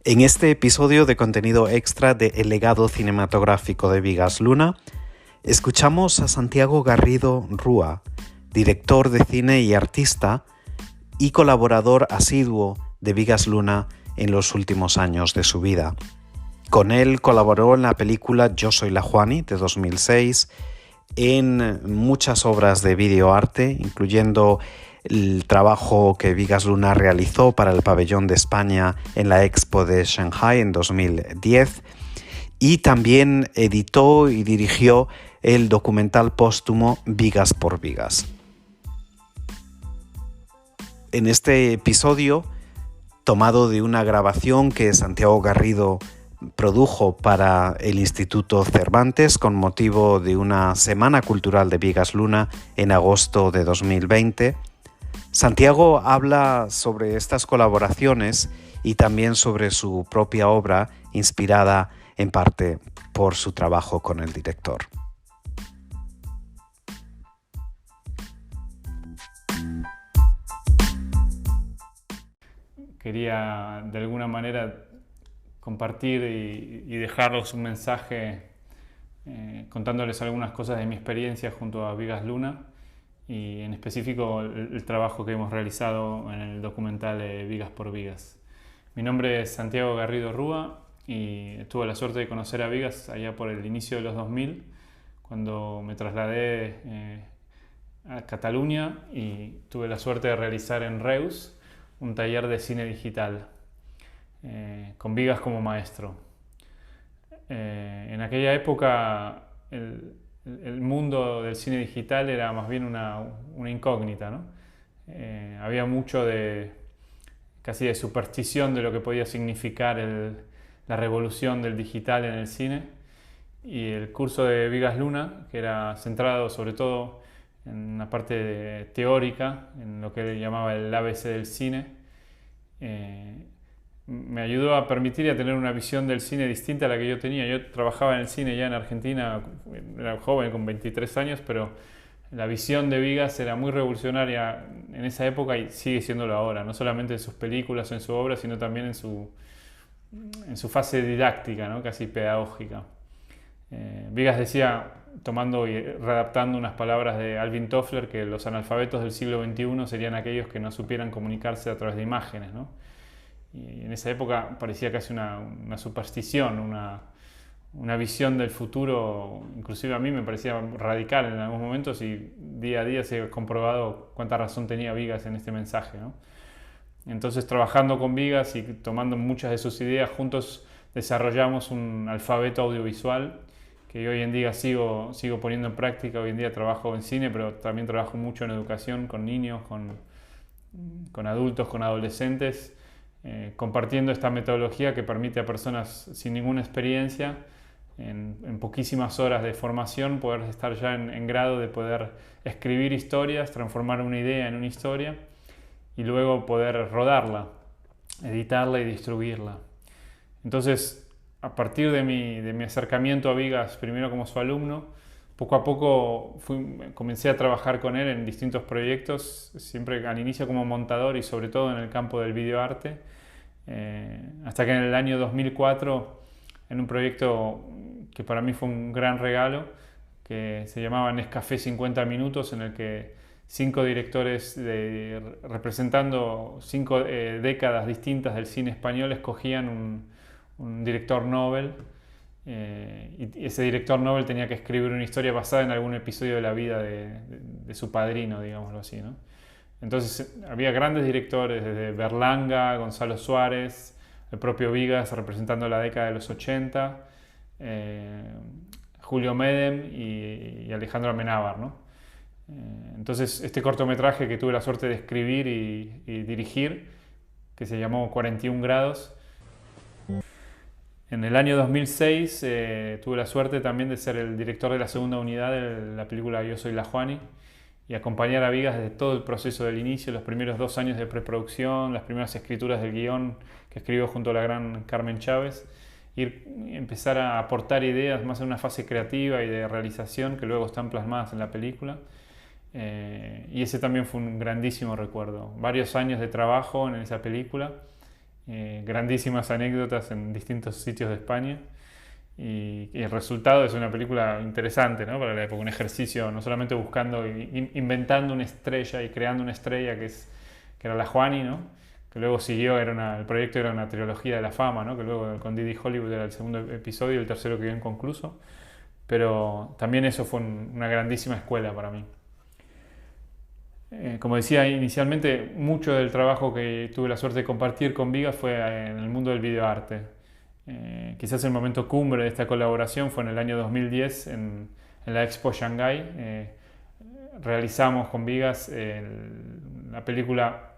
En este episodio de contenido extra de El legado cinematográfico de Bigas Luna, escuchamos a Santiago Garrido Rúa, director de cine y artista y colaborador asiduo de Bigas Luna en los últimos años de su vida. Con él colaboró en la película Yo soy la Juani de 2006, en muchas obras de videoarte, incluyendo el trabajo que Bigas Luna realizó para el Pabellón de España en la Expo de Shanghai en 2010, y también editó y dirigió el documental póstumo Bigas por Bigas. En este episodio, tomado de una grabación que Santiago Garrido produjo para el Instituto Cervantes con motivo de una Semana Cultural de Bigas Luna en agosto de 2020, Santiago habla sobre estas colaboraciones y también sobre su propia obra, inspirada en parte por su trabajo con el director. Quería de alguna manera compartir y dejarles un mensaje contándoles algunas cosas de mi experiencia junto a Bigas Luna y en específico el trabajo que hemos realizado en el documental de Bigas por Bigas. Mi nombre es Santiago Garrido Rúa y tuve la suerte de conocer a Bigas allá por el inicio de los 2000, cuando me trasladé a Cataluña y tuve la suerte de realizar en Reus un taller de cine digital con Bigas como maestro. En aquella época el mundo del cine digital era más bien una incógnita, ¿no? Había mucho casi de superstición de lo que podía significar la revolución del digital en el cine, y el curso de Bigas Luna, que era centrado sobre todo en una parte teórica, en lo que él llamaba el ABC del cine, me ayudó a permitir y a tener una visión del cine distinta a la que yo tenía. Yo trabajaba en el cine ya en Argentina, era joven, con 23 años, pero la visión de Bigas era muy revolucionaria en esa época y sigue siéndolo ahora, no solamente en sus películas o en su obra, sino también en su fase didáctica, ¿no? Casi pedagógica. Bigas decía, tomando y readaptando unas palabras de Alvin Toffler, que los analfabetos del siglo XXI serían aquellos que no supieran comunicarse a través de imágenes, ¿no? Y en esa época parecía casi una superstición, una visión del futuro, inclusive a mí me parecía radical en algunos momentos, y día a día se ha comprobado cuánta razón tenía Bigas en este mensaje, ¿no? Entonces, trabajando con Bigas y tomando muchas de sus ideas, juntos desarrollamos un alfabeto audiovisual que hoy en día sigo poniendo en práctica. Hoy en día trabajo en cine, pero también trabajo mucho en educación con niños, con adultos, con adolescentes, compartiendo esta metodología que permite a personas sin ninguna experiencia, en poquísimas horas de formación, poder estar ya en grado de poder escribir historias, transformar una idea en una historia y luego poder rodarla, editarla y distribuirla. Entonces, a partir de mi acercamiento a Bigas, primero como su alumno, poco a poco comencé a trabajar con él en distintos proyectos, siempre al inicio como montador y sobre todo en el campo del videoarte, hasta que en el año 2004, en un proyecto que para mí fue un gran regalo, que se llamaba Nescafé 50 Minutos, en el que 5 directores representando 5 décadas distintas del cine español escogían un director Nobel, y ese director Nobel tenía que escribir una historia basada en algún episodio de la vida de su padrino, digámoslo así, ¿no? Entonces había grandes directores, desde Berlanga, Gonzalo Suárez, el propio Bigas representando la década de los 80, Julio Medem y Alejandro Amenábar, ¿no? Entonces este cortometraje que tuve la suerte de escribir y dirigir, que se llamó 41 grados, en el año 2006 tuve la suerte también de ser el director de la segunda unidad de la película Yo soy la Juani y acompañar a Bigas desde todo el proceso del inicio, los primeros 2 años de preproducción, las primeras escrituras del guión que escribió junto a la gran Carmen Chávez, empezar a aportar ideas más en una fase creativa y de realización que luego están plasmadas en la película. Y ese también fue un grandísimo recuerdo. Varios años de trabajo en esa película grandísimas anécdotas en distintos sitios de España. Y el resultado es una película interesante, ¿no? Para la época, un ejercicio no solamente buscando, inventando una estrella y creando una estrella que era la Juani, ¿no? Que luego siguió, el proyecto era una trilogía de la fama, ¿no? Que luego con Didi Hollywood era el segundo episodio y el tercero quedó inconcluso. Pero también eso fue una grandísima escuela para mí. Como decía inicialmente, mucho del trabajo que tuve la suerte de compartir con Vigas fue en el mundo del videoarte. Quizás el momento cumbre de esta colaboración fue en el año 2010 en la Expo Shanghái. Realizamos con Vigas la película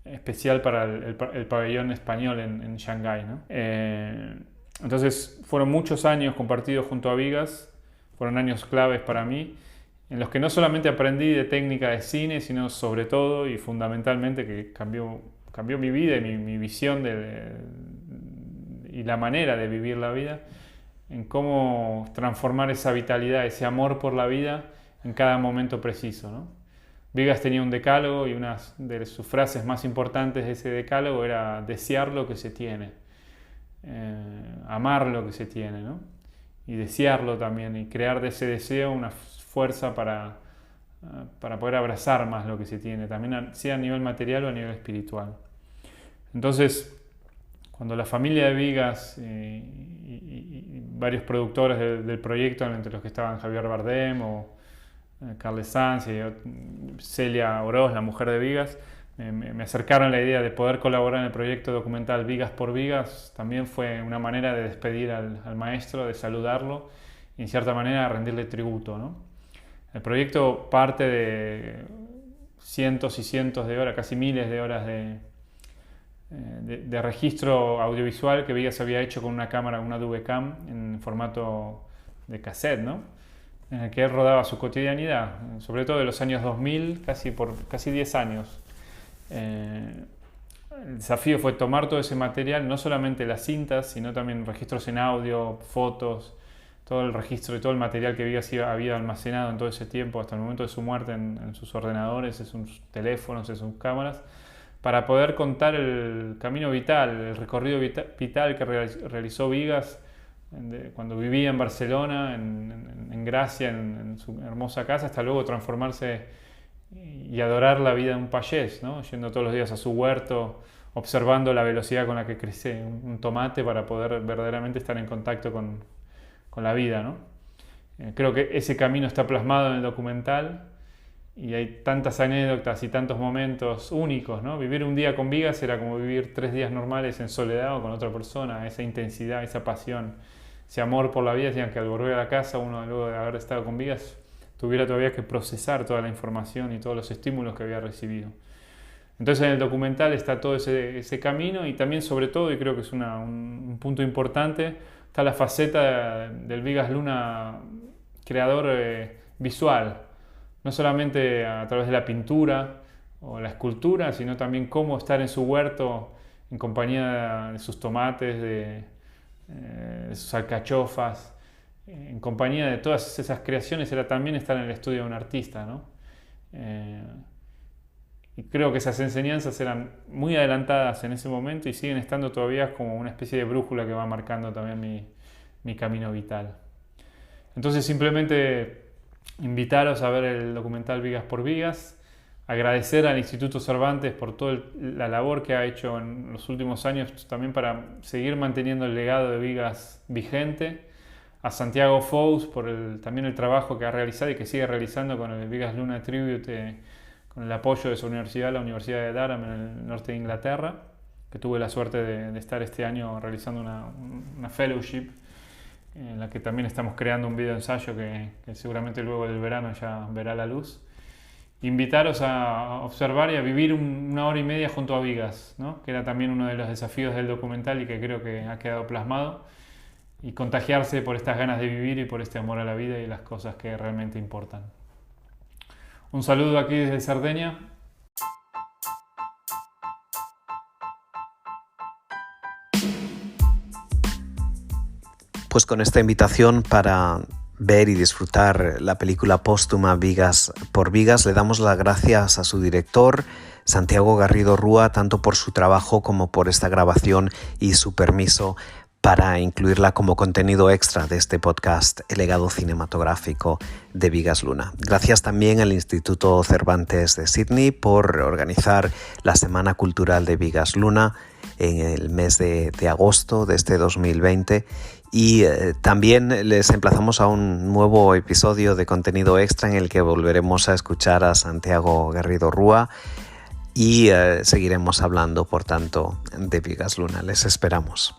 especial para el pabellón español en Shanghái, ¿no? Entonces fueron muchos años compartidos junto a Vigas, fueron años claves para mí, en los que no solamente aprendí de técnica de cine, sino sobre todo y fundamentalmente que cambió mi vida y mi visión y la manera de vivir la vida, en cómo transformar esa vitalidad, ese amor por la vida en cada momento preciso, ¿no? Vigas tenía un decálogo y una de sus frases más importantes de ese decálogo era desear lo que se tiene, amar lo que se tiene, ¿no? Y desearlo también, y crear de ese deseo una fuerza para poder abrazar más lo que se tiene, también sea a nivel material o a nivel espiritual. Entonces, cuando la familia de Vigas y varios productores del proyecto, entre los que estaban Javier Bardem o Carles Sanz y Celia Oroz, la mujer de Vigas, me acercaron la idea de poder colaborar en el proyecto documental Vigas por Vigas, también fue una manera de despedir al maestro, de saludarlo y en cierta manera rendirle tributo, ¿no? El proyecto parte de cientos y cientos de horas, casi miles de horas de registro audiovisual que Vigas había hecho con una cámara, una Dubecam en formato de cassette, ¿no? En el que él rodaba su cotidianidad, sobre todo de los años 2000, por casi 10 años. El desafío fue tomar todo ese material, no solamente las cintas, sino también registros en audio, fotos, todo el registro y todo el material que Vigas había almacenado en todo ese tiempo, hasta el momento de su muerte, en sus ordenadores, en sus teléfonos, en sus cámaras, para poder contar el camino vital, el recorrido vital que realizó Vigas cuando vivía en Barcelona, en Gracia, en su hermosa casa, hasta luego transformarse y adorar la vida de un payés, ¿no? Yendo todos los días a su huerto, observando la velocidad con la que crece un tomate para poder verdaderamente estar en contacto con la vida, ¿no? Creo que ese camino está plasmado en el documental y hay tantas anécdotas y tantos momentos únicos, ¿no? Vivir un día con Vigas era como vivir 3 días normales en soledad o con otra persona, esa intensidad, esa pasión, ese amor por la vida, decían que al volver a la casa uno luego de haber estado con Vigas tuviera todavía que procesar toda la información y todos los estímulos que había recibido. Entonces en el documental está todo ese camino y también sobre todo, y creo que es un punto importante, está la faceta del Vigas Luna creador visual, no solamente a través de la pintura o la escultura, sino también cómo estar en su huerto en compañía de sus tomates, de sus alcachofas, en compañía de todas esas creaciones, era también estar en el estudio de un artista, ¿no? Y creo que esas enseñanzas eran muy adelantadas en ese momento y siguen estando todavía como una especie de brújula que va marcando también mi camino vital. Entonces simplemente invitaros a ver el documental Vigas por Vigas, agradecer al Instituto Cervantes por toda la labor que ha hecho en los últimos años también para seguir manteniendo el legado de Vigas vigente, a Santiago Fous por también el trabajo que ha realizado y que sigue realizando con el Vigas Luna Tribute, con el apoyo de su universidad, la Universidad de Durham en el norte de Inglaterra, que tuve la suerte de estar este año realizando una fellowship en la que también estamos creando un video ensayo que seguramente luego del verano ya verá la luz. Invitaros a observar y a vivir 1 hora y media junto a Vigas, ¿no? Que era también uno de los desafíos del documental y que creo que ha quedado plasmado, y contagiarse por estas ganas de vivir y por este amor a la vida y las cosas que realmente importan. Un saludo aquí desde Cerdeña. Pues con esta invitación para ver y disfrutar la película póstuma Vigas por Vigas. Le damos las gracias a su director, Santiago Garrido Rúa, tanto por su trabajo como por esta grabación y su permiso para incluirla como contenido extra de este podcast, El legado cinematográfico de Vigas Luna. Gracias también al Instituto Cervantes de Sydney por organizar la Semana Cultural de Vigas Luna en el mes de agosto de este 2020. Y también les emplazamos a un nuevo episodio de contenido extra en el que volveremos a escuchar a Santiago Garrido Rúa y seguiremos hablando, por tanto, de Vigas Luna. Les esperamos.